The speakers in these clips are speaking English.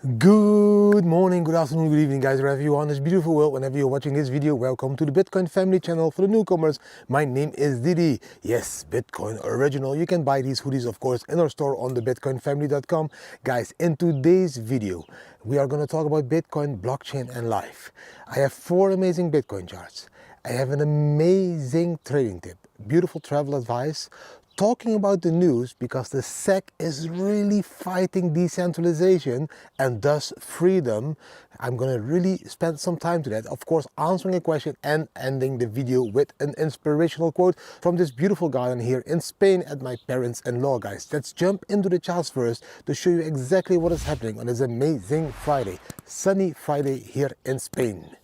Good morning, good afternoon, good evening, guys, wherever you are in this beautiful world. Whenever you're watching this video, welcome to the Bitcoin family channel. For the newcomers, my name is Didi. Yes, Bitcoin original. You can buy these hoodies, of course, in our store on the bitcoinfamily.com. Guys, in today's video, we are going to talk about Bitcoin, blockchain, and life. I have 4 amazing Bitcoin charts. I have an amazing trading tip, beautiful travel advice, talking about the news because the SEC is really fighting decentralization and thus freedom. I'm going to really spend some time to that, of course, answering a question and ending the video with an inspirational quote from this beautiful garden here in Spain at my parents-in-law. Guys, let's jump into the charts first to show you exactly what is happening on this amazing Friday, sunny Friday here in Spain.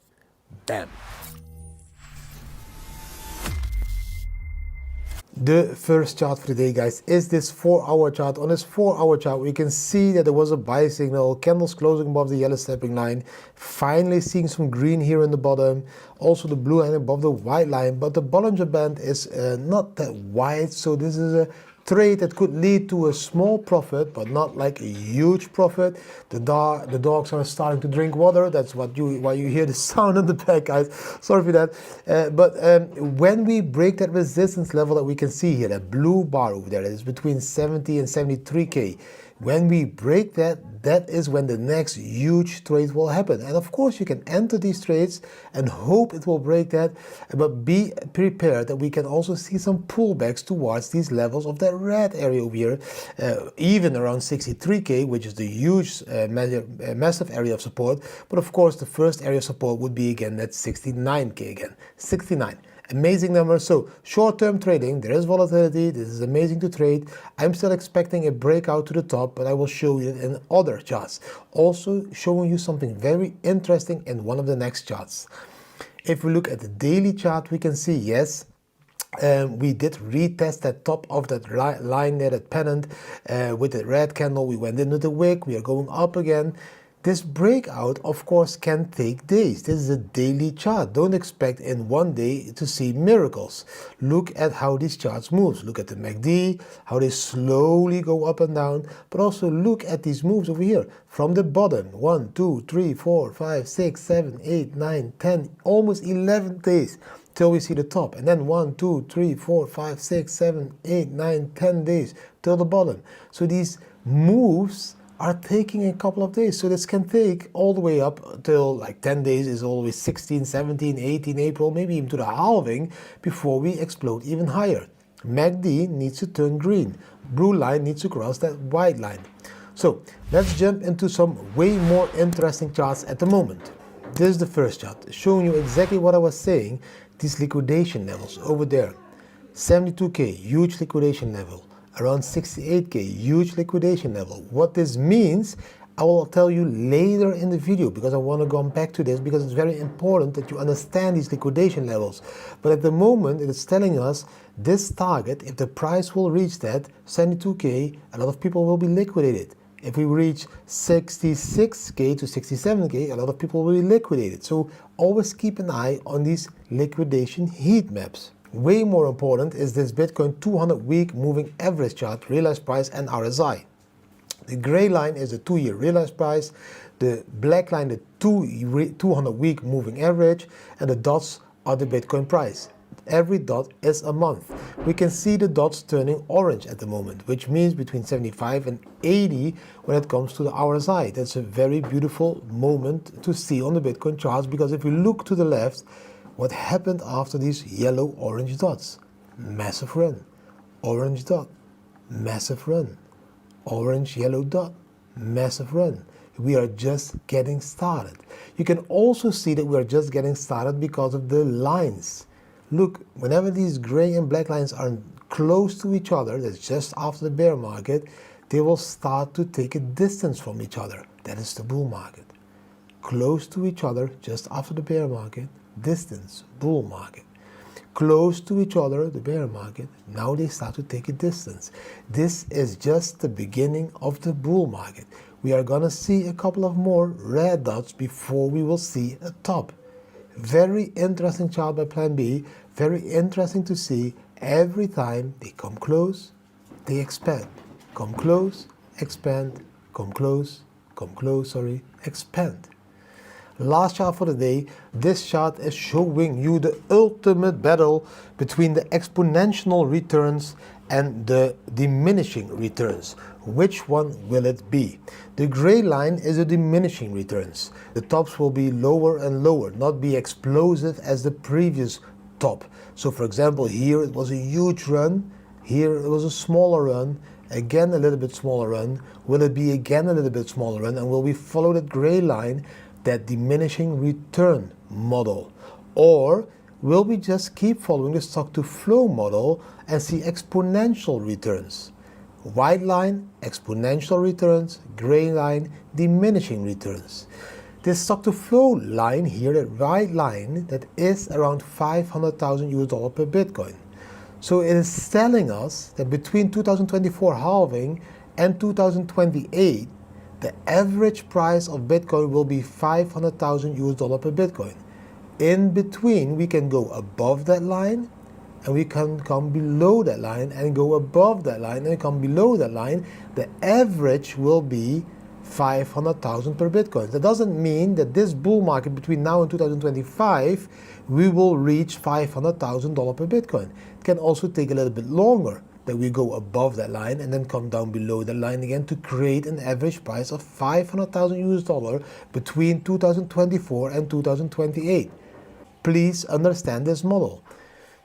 Bam. The first chart for today, guys, is this 4-hour chart. On this 4-hour chart, we can see that there was a buy signal, candles closing above the yellow stepping line, finally seeing some green here in the bottom, also the blue line above the white line, but the Bollinger Band is not that wide, so this is a trade that could lead to a small profit, but not like a huge profit. The dogs are starting to drink water. That's why you hear the sound in the back, guys. Sorry for that. But when we break that resistance level that we can see here, that blue bar over there, that is between 70 and 73K. When we break that, that is when the next huge trade will happen. And of course, you can enter these trades and hope it will break that, but be prepared that we can also see some pullbacks towards these levels of that red area over here, even around 63K, which is the huge, massive area of support. But of course, the first area of support would be again that 69K again, 69. Amazing number. So short-term trading, there is volatility. This is amazing to trade. I'm still expecting a breakout to the top, but I will show you it in other charts. Also showing you something very interesting in one of the next charts. If we look at the daily chart, we can see, yes, we did retest that top of that line there, that pennant, with the red candle. We went into the wick. We are going up again. This breakout, of course, can take days. This is a daily chart. Don't expect in one day to see miracles. Look at how these charts move. Look at the MACD, how they slowly go up and down, but also look at these moves over here. From the bottom, 1, 2, 3, 4, 5, 6, 7, 8, 9, 10, almost 11 days till we see the top. And then 1, 2, 3, 4, 5, 6, 7, 8, 9, 10 days till the bottom. So these moves are taking a couple of days. So this can take all the way up till like 10 days is always 16, 17, 18 April, maybe even to the halving before we explode even higher. MACD needs to turn green. Blue line needs to cross that white line. So let's jump into some way more interesting charts at the moment. This is the first chart, showing you exactly what I was saying, these liquidation levels over there. 72K, huge liquidation level. Around 68K, huge liquidation level. What this means, I will tell you later in the video, because I want to go back to this because it's very important that you understand these liquidation levels. But at the moment, it is telling us this target, if the price will reach that 72K, a lot of people will be liquidated. If we reach 66K to 67K, a lot of people will be liquidated. So always keep an eye on these liquidation heat maps. Way more important is this Bitcoin 200-week moving average chart, realized price and RSI. The gray line is the 2-year realized price, the black line the 200-week moving average, and the dots are the Bitcoin price. Every dot is a month. We can see the dots turning orange at the moment, which means between 75 and 80 when it comes to the RSI. That's a very beautiful moment to see on the Bitcoin charts, because if we look to the left, what happened after these yellow-orange dots? Massive run. Orange dot. Massive run. Orange, yellow dot. Massive run. We are just getting started. You can also see that we are just getting started because of the lines. Look, whenever these gray and black lines are close to each other, that's just after the bear market, they will start to take a distance from each other. That is the bull market. Close to each other just after the bear market. Distance, bull market. Close to each other, the bear market, now they start to take a distance. This is just the beginning of the bull market. We are gonna see a couple of more red dots before we will see a top. Very interesting chart by Plan B, very interesting to see every time they come close, they expand. Come close, expand, come close, come close, sorry, expand. Last chart for the day, this chart is showing you the ultimate battle between the exponential returns and the diminishing returns. Which one will it be? The gray line is the diminishing returns. The tops will be lower and lower, not be explosive as the previous top. So for example, here it was a huge run, here it was a smaller run, again a little bit smaller run. Will it be again a little bit smaller run, and will we follow that gray line, that diminishing return model? Or will we just keep following the stock to flow model and see exponential returns? White line, exponential returns, gray line, diminishing returns. This stock to flow line here, that white line, that is around 500,000 US dollar per Bitcoin. So it is telling us that between 2024 halving and 2028, the average price of Bitcoin will be 500,000 US dollar per Bitcoin. In between, we can go above that line, and we can come below that line, and go above that line, and come below that line. The average will be 500,000 per Bitcoin. That doesn't mean that this bull market between now and 2025, we will reach $500,000 per Bitcoin. It can also take a little bit longer, that we go above that line and then come down below that line again to create an average price of 500,000 US dollar between 2024 and 2028. Please understand this model.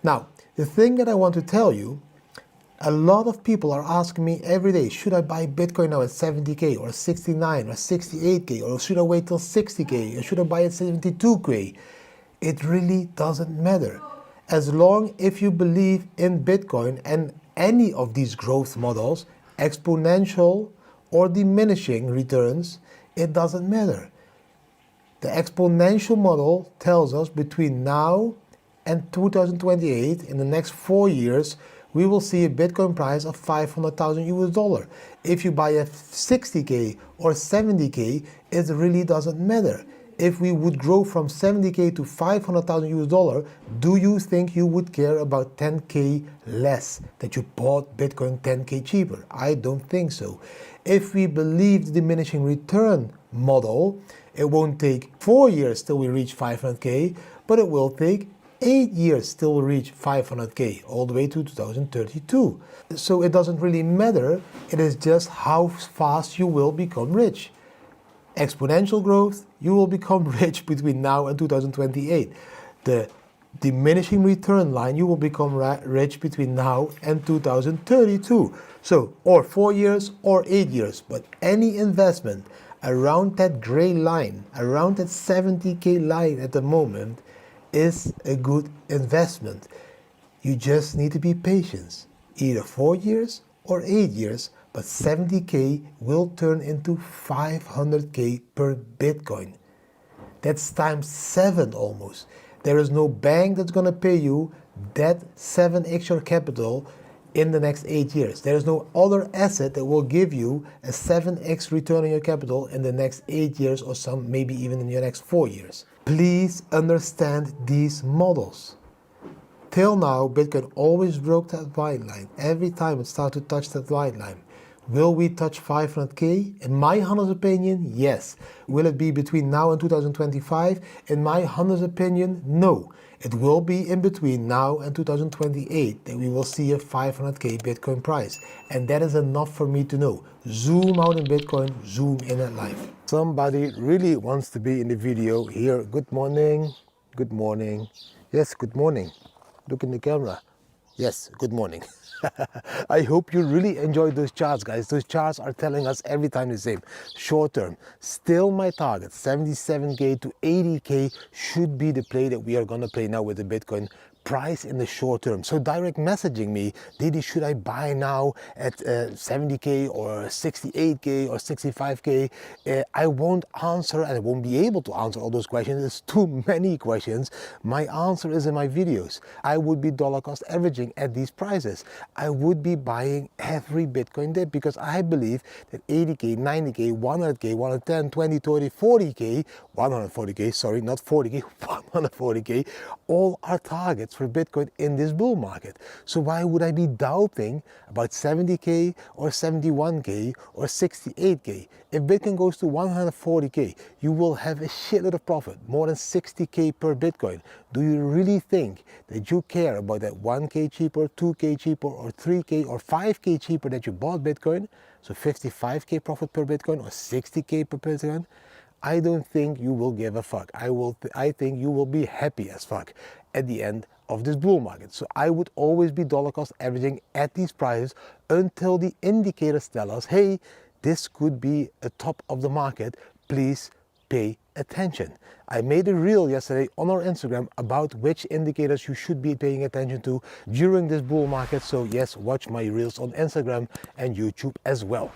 Now, the thing that I want to tell you, a lot of people are asking me every day, should I buy Bitcoin now at 70K or 69 or 68K, or should I wait till 60K, or should I buy at 72K? It really doesn't matter. As long if you believe in Bitcoin and any of these growth models, exponential or diminishing returns, it doesn't matter. The exponential model tells us between now and 2028, in the next 4 years, we will see a Bitcoin price of 500,000 US dollar. If you buy at 60K or 70K, it really doesn't matter. If we would grow from 70K to 500,000 US dollar, do you think you would care about 10K less, that you bought Bitcoin 10K cheaper? I don't think so. If we believe the diminishing return model, it won't take 4 years till we reach 500K, but it will take 8 years till we reach 500K, all the way to 2032. So it doesn't really matter, it is just how fast you will become rich. Exponential growth, you will become rich between now and 2028. The diminishing return line, you will become rich between now and 2032. So, or 4 years or 8 years, but any investment around that gray line, around that 70K line at the moment, is a good investment. You just need to be patient, either 4 years or 8 years, but 70K will turn into 500K per Bitcoin. That's times 7 almost. There is no bank that's going to pay you that 7x your capital in the next 8 years. There is no other asset that will give you a 7x return on your capital in the next 8 years, or some maybe even in your next 4 years. Please understand these models. Till now, Bitcoin always broke that white line. Every time it started to touch that white line. Will we touch 500K? In my honest opinion, yes. Will it be between now and 2025? In my honest opinion, no. It will be in between now and 2028 that we will see a 500K Bitcoin price. And that is enough for me to know. Zoom out in Bitcoin, zoom in at life. Somebody really wants to be in the video here. Good morning. Good morning. Yes, good morning. Look in the camera. Yes, good morning. I hope you really enjoyed those charts, guys. Those charts are telling us every time the same. Short term, still my target, 77K to 80K should be the play that we are going to play now with the Bitcoin price in the short term. So direct messaging me, Didi, should I buy now at 70K or 68K or 65K? I won't answer, and I won't be able to answer all those questions. There's too many questions. My answer is in my videos. I would be dollar cost averaging at these prices. I would be buying every Bitcoin dip, because I believe that 80K, 90K, 100K, 110, 20, 30, 40K, 140K, sorry, not 40K, 140K, all are targets for Bitcoin in this bull market. So why would I be doubting about 70K or 71K or 68K? If Bitcoin goes to 140K, you will have a shitload of profit, more than 60K per Bitcoin. Do you really think that you care about that 1K cheaper, 2K cheaper, or 3K or 5K cheaper that you bought Bitcoin? So 55K profit per Bitcoin or 60K per Bitcoin? I don't think you will give a fuck. I think you will be happy as fuck at the end of this bull market. So I would always be dollar cost averaging at these prices until the indicators tell us, hey, this could be a top of the market. Please pay attention. I made a reel yesterday on our Instagram about which indicators you should be paying attention to during this bull market. So yes, watch my reels on Instagram and YouTube as well.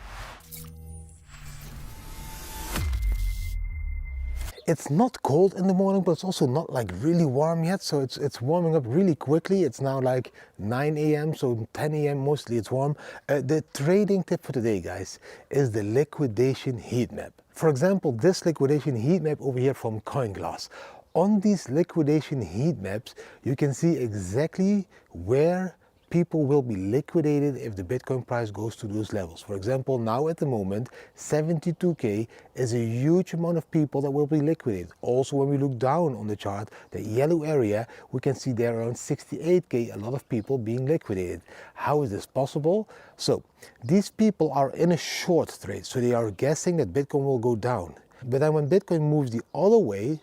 It's not cold in the morning, but it's also not like really warm yet, so it's warming up really quickly. It's now like 9 a.m., so 10 a.m. mostly it's warm. The trading tip for today, guys, is the liquidation heat map. For example, this liquidation heat map over here from CoinGlass. On these liquidation heat maps, you can see exactly where people will be liquidated if the Bitcoin price goes to those levels. For example, now at the moment, 72K is a huge amount of people that will be liquidated. Also, when we look down on the chart, the yellow area, we can see there around 68K, a lot of people being liquidated. How is this possible? So, these people are in a short trade, so they are guessing that Bitcoin will go down. But then when Bitcoin moves the other way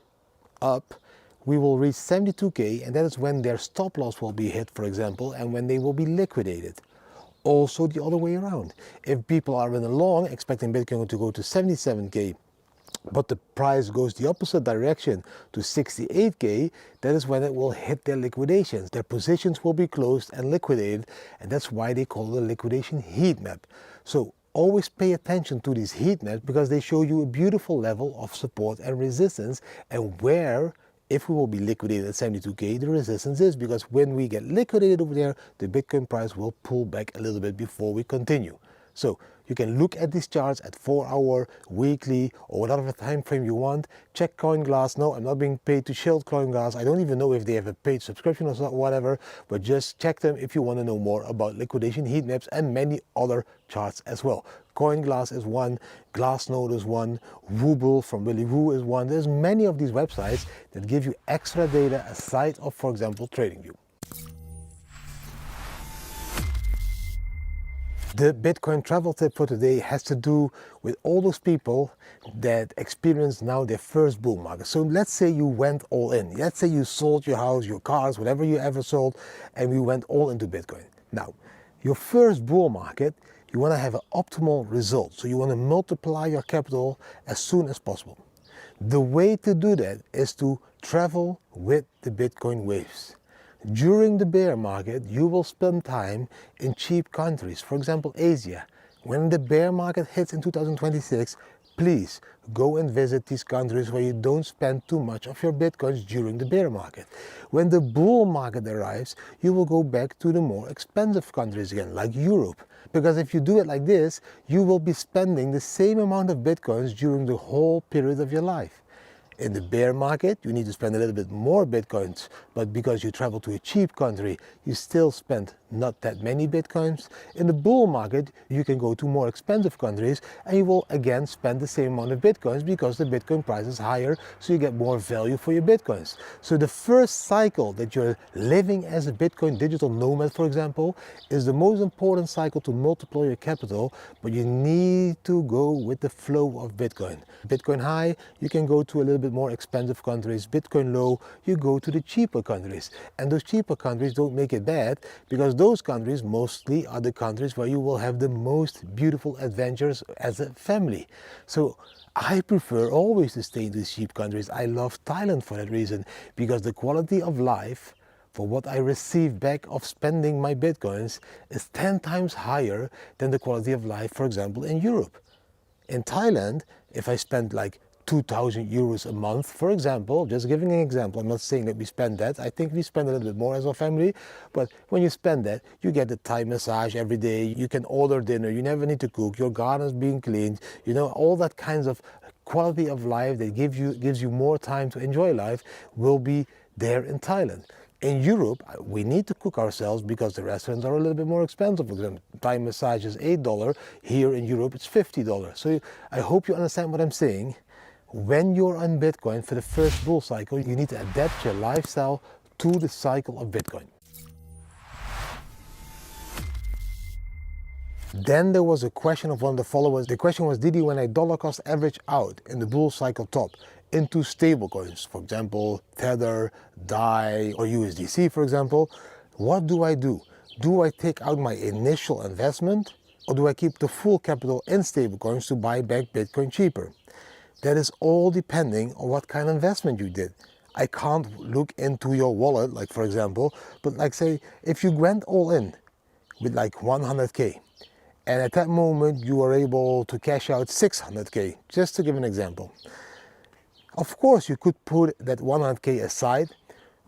up, we will reach 72K, and that is when their stop loss will be hit, for example, and when they will be liquidated. Also the other way around. If people are in the long expecting Bitcoin to go to 77K, but the price goes the opposite direction to 68K, that is when it will hit their liquidations. Their positions will be closed and liquidated, and that's why they call it a liquidation heat map. So always pay attention to these heat maps because they show you a beautiful level of support and resistance, and where, if we will be liquidated at 72K, the resistance is, because when we get liquidated over there, the Bitcoin price will pull back a little bit before we continue. So you can look at these charts at 4-hour, weekly, or whatever time frame you want. Check CoinGlass. No, I'm not being paid to shield CoinGlass. I don't even know if they have a paid subscription or whatever, but just check them if you want to know more about liquidation heat maps and many other charts as well. CoinGlass is one, Glassnode is one, Wooble from Willy Woo is one. There's many of these websites that give you extra data aside of, for example, TradingView. The Bitcoin travel tip for today has to do with all those people that experience now their first bull market. So let's say you went all in. Let's say you sold your house, your cars, whatever you ever sold, and we went all into Bitcoin. Now, your first bull market, you want to have an optimal result. So you want to multiply your capital as soon as possible. The way to do that is to travel with the Bitcoin waves. During the bear market, you will spend time in cheap countries, for example, Asia. When the bear market hits in 2026, please go and visit these countries where you don't spend too much of your Bitcoins during the bear market. When the bull market arrives, you will go back to the more expensive countries again, like Europe. Because if you do it like this, you will be spending the same amount of Bitcoins during the whole period of your life. In the bear market, you need to spend a little bit more Bitcoins, but because you travel to a cheap country, you still spend not that many Bitcoins. In the bull market, you can go to more expensive countries and you will again spend the same amount of Bitcoins because the Bitcoin price is higher, so you get more value for your Bitcoins. So the first cycle that you're living as a Bitcoin digital nomad, for example, is the most important cycle to multiply your capital, but you need to go with the flow of Bitcoin. Bitcoin high, you can go to a little bit more expensive countries. Bitcoin low, you go to the cheaper countries. And those cheaper countries don't make it bad, because those countries mostly are the countries where you will have the most beautiful adventures as a family. So I prefer always to stay in these cheap countries. I love Thailand for that reason, because the quality of life for what I receive back of spending my Bitcoins is 10 times higher than the quality of life, for example, in Europe. In Thailand, if I spend like 2,000 euros a month, for example, just giving an example, I'm not saying that we spend that, I think we spend a little bit more as a family, but when you spend that, you get the Thai massage every day, you can order dinner, you never need to cook, your garden is being cleaned, you know, all that kinds of quality of life that gives you more time to enjoy life will be there in Thailand. In Europe, we need to cook ourselves because the restaurants are a little bit more expensive. For example, Thai massage is $8. Here in Europe, it's $50. So I hope you understand what I'm saying. When you're on Bitcoin for the first bull cycle, you need to adapt your lifestyle to the cycle of Bitcoin. Then there was a question of one of the followers. The question was, did when I dollar cost average out in the bull cycle top into stable coins, for example, Tether, DAI, or USDC, for example, what do I do? Do I take out my initial investment, or do I keep the full capital in stable coins to buy back Bitcoin cheaper? That is all depending on what kind of investment you did. I can't look into your wallet, like for example, but like say, if you went all in with like 100K, and at that moment you are able to cash out 600K, just to give an example. Of course, you could put that 100K aside,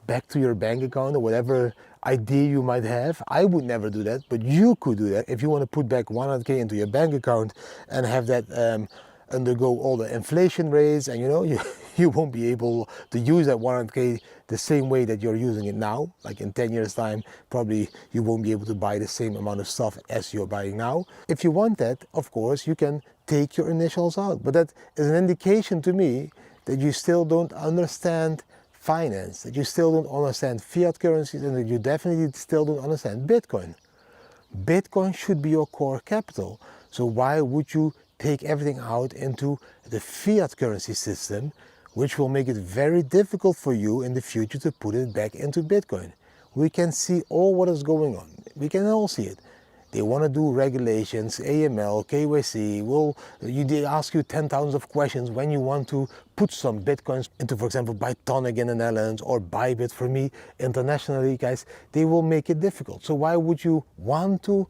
back to your bank account or whatever idea you might have. I would never do that, but you could do that. If you want to put back 100K into your bank account and have that undergo all the inflation rates, and you won't be able to use that 100K the same way that you're using it now. Like in 10 years time, probably you won't be able to buy the same amount of stuff as you're buying now. If you want that, of course, you can take your initials out, but that is an indication to me that you still don't understand finance, that you still don't understand fiat currencies, and that you definitely still don't understand Bitcoin. Bitcoin should be your core capital. So why would you take everything out into the fiat currency system, which will make it very difficult for you in the future to put it back into Bitcoin? We can see all what is going on. We can all see it. They want to do regulations, AML, KYC. They ask you 10,000 of questions when you want to put some Bitcoins into, for example, Bitonic in the Netherlands or BYBIT for me internationally, guys. They will make it difficult. So why would you want to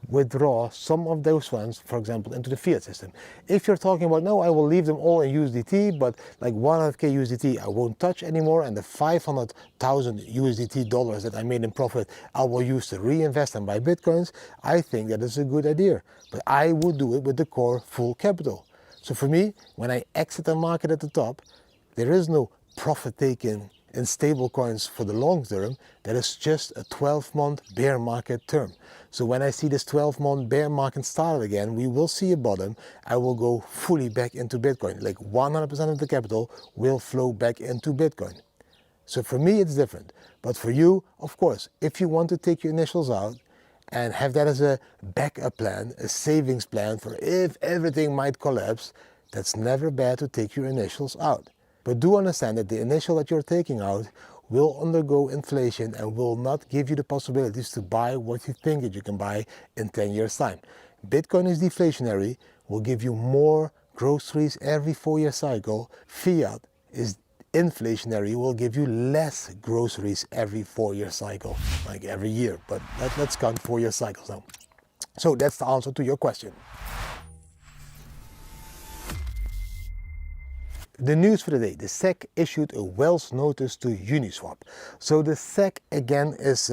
withdraw some of those funds, for example, into the fiat system? If you're talking about, no, I will leave them all in USDT, but like 100K USDT I won't touch anymore, and the 500,000 USDT dollars that I made in profit I will use to reinvest and buy Bitcoins, I think that is a good idea. But I would do it with the core full capital. So for me, when I exit the market at the top, there is no profit taken in stable coins for the long term. That is just a 12-month bear market term. So when I see this 12-month bear market start again, we will see a bottom. I will go fully back into Bitcoin. Like 100% of the capital will flow back into Bitcoin. So for me, it's different. But for you, of course, if you want to take your initials out and have that as a backup plan, a savings plan for if everything might collapse, that's never bad to take your initials out. But do understand that the initial that you're taking out will undergo inflation and will not give you the possibilities to buy what you think that you can buy in 10 years time. Bitcoin is deflationary, will give you more groceries every 4-year cycle. Fiat is inflationary, will give you less groceries every 4-year cycle, like every year. But let's count 4-year cycles now. So that's the answer to your question. The news for the day, the SEC issued a Wells notice to Uniswap. So the SEC again is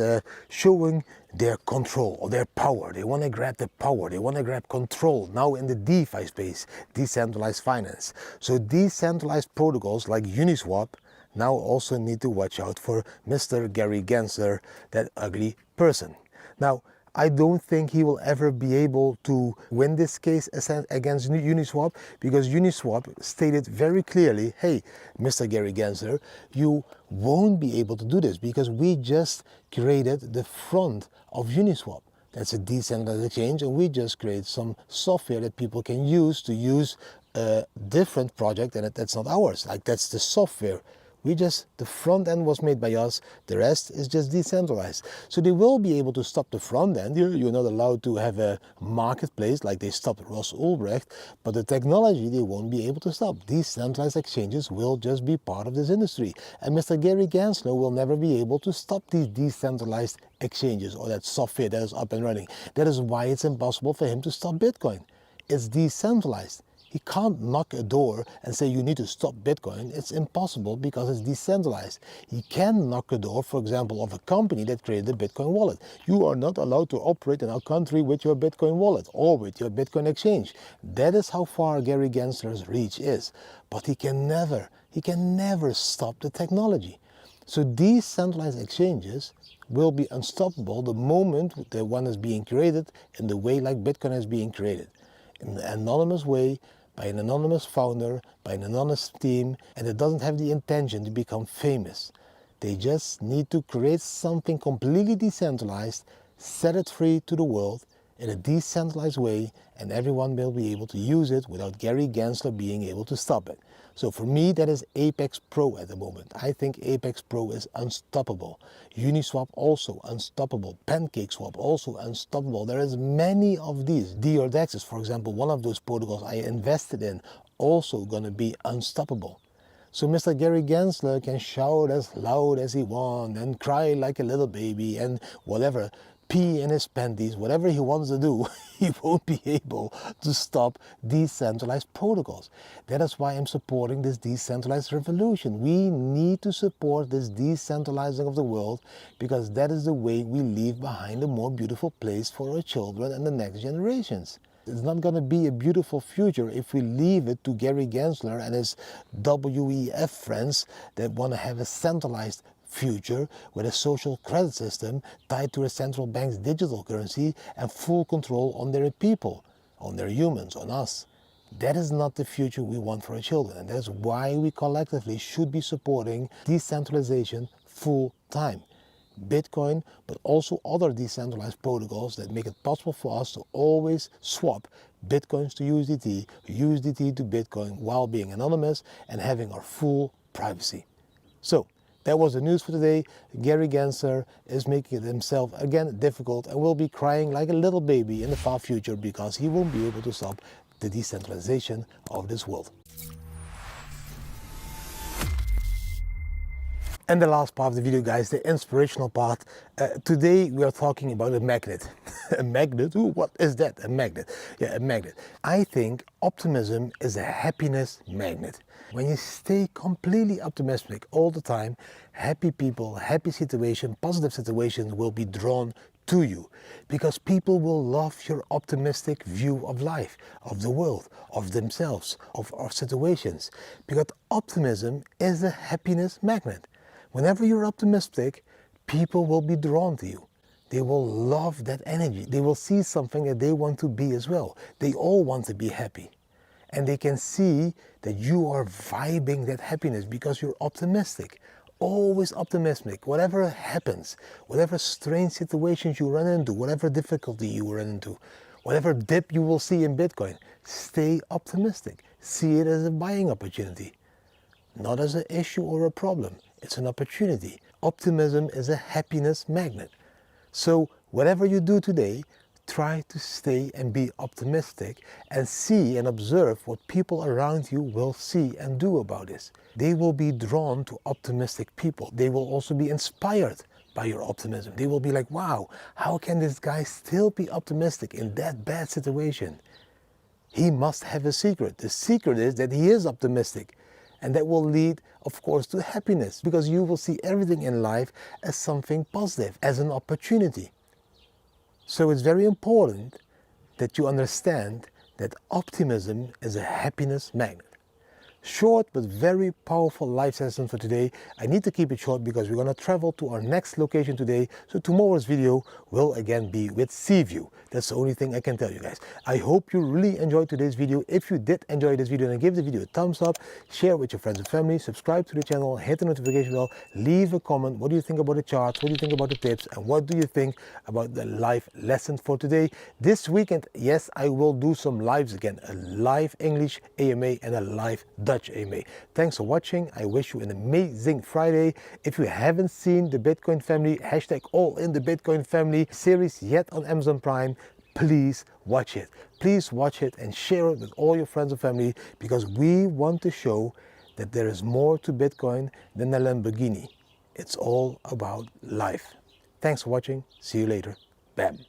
showing their control or their power. They want to grab the power, they want to grab control now in the DeFi space, decentralized finance. So decentralized protocols like Uniswap now also need to watch out for Mr. Gary Gensler, that ugly person. Now, I don't think he will ever be able to win this case against Uniswap, because Uniswap stated very clearly, hey, Mr. Gary Gensler, you won't be able to do this because we just created the front of Uniswap. That's a decentralized exchange, and we just created some software that people can use to use a different project, and that's not ours. Like, that's the software. The front end was made by us, the rest is just decentralized. So they will be able to stop the front end. You're not allowed to have a marketplace like they stopped Ross Ulbricht, but the technology they won't be able to stop. Decentralized exchanges will just be part of this industry. And Mr. Gary Gensler will never be able to stop these decentralized exchanges or that software that is up and running. That is why it's impossible for him to stop Bitcoin. It's decentralized. He can't knock a door and say you need to stop Bitcoin. It's impossible because it's decentralized. He can knock a door, for example, of a company that created a Bitcoin wallet. You are not allowed to operate in our country with your Bitcoin wallet or with your Bitcoin exchange. That is how far Gary Gensler's reach is. But he can never stop the technology. So decentralized exchanges will be unstoppable the moment the one is being created in the way like Bitcoin is being created. In an anonymous way, by an anonymous founder, by an anonymous team, and it doesn't have the intention to become famous. They just need to create something completely decentralized, set it free to the world in a decentralized way, and everyone will be able to use it without Gary Gensler being able to stop it. So for me, that is Apex Pro at the moment. I think Apex Pro is unstoppable. Uniswap also unstoppable. PancakeSwap also unstoppable. There is many of these. DRDEX is, for example, one of those protocols I invested in, also going to be unstoppable. So Mr. Gary Gensler can shout as loud as he wants and cry like a little baby and whatever, pee in his panties, whatever he wants to do, he won't be able to stop decentralized protocols. That is why I'm supporting this decentralized revolution. We need to support this decentralizing of the world, because that is the way we leave behind a more beautiful place for our children and the next generations. It's not going to be a beautiful future if we leave it to Gary Gensler and his WEF friends that want to have a centralized future with a social credit system tied to a central bank's digital currency and full control on their people, on their humans, on us. That is not the future we want for our children, and that's why we collectively should be supporting decentralization full time. Bitcoin, but also other decentralized protocols that make it possible for us to always swap Bitcoins to USDT, USDT to Bitcoin while being anonymous and having our full privacy. So that was the news for today. Gary Gensler is making it himself again difficult and will be crying like a little baby in the far future because he won't be able to stop the decentralization of this world. And the last part of the video, guys, the inspirational part. Today we are talking about a magnet. A magnet? Ooh, what is that? A magnet. Yeah, a magnet. I think optimism is a happiness magnet. When you stay completely optimistic all the time, happy people, happy situation, positive situations will be drawn to you, because people will love your optimistic view of life, of the world, of themselves, of our situations, because optimism is a happiness magnet. Whenever you're optimistic, people will be drawn to you. They will love that energy. They will see something that they want to be as well. They all want to be happy. And they can see that you are vibing that happiness because you're optimistic. Always optimistic. Whatever happens, whatever strange situations you run into, whatever difficulty you run into, whatever dip you will see in Bitcoin, stay optimistic. See it as a buying opportunity. Not as an issue or a problem. It's an opportunity. Optimism is a happiness magnet. So whatever you do today, try to stay and be optimistic and see and observe what people around you will see and do about this. They will be drawn to optimistic people. They will also be inspired by your optimism. They will be like, wow, how can this guy still be optimistic in that bad situation? He must have a secret. The secret is that he is optimistic. And that will lead, of course, to happiness, because you will see everything in life as something positive, as an opportunity. So it's very important that you understand that optimism is a happiness magnet. Short but very powerful live session for today. I need to keep it short because we're going to travel to our next location today. So tomorrow's video will again be with Seaview. That's the only thing I can tell you guys. I hope you really enjoyed today's video. If you did enjoy this video, then give the video a thumbs up, share with your friends and family, subscribe to the channel, hit the notification bell, leave a comment. What do you think about the charts? What do you think about the tips? And what do you think about the live lesson for today? This weekend, yes, I will do some lives again. A live English AMA and a live Dutch AMA. Thanks for watching. I wish you an amazing Friday. If you haven't seen the Bitcoin family, hashtag all in the Bitcoin family series yet on Amazon Prime, please watch it. Please watch it and share it with all your friends and family, because we want to show that there is more to Bitcoin than a Lamborghini. It's all about life. Thanks for watching. See you later. Bam.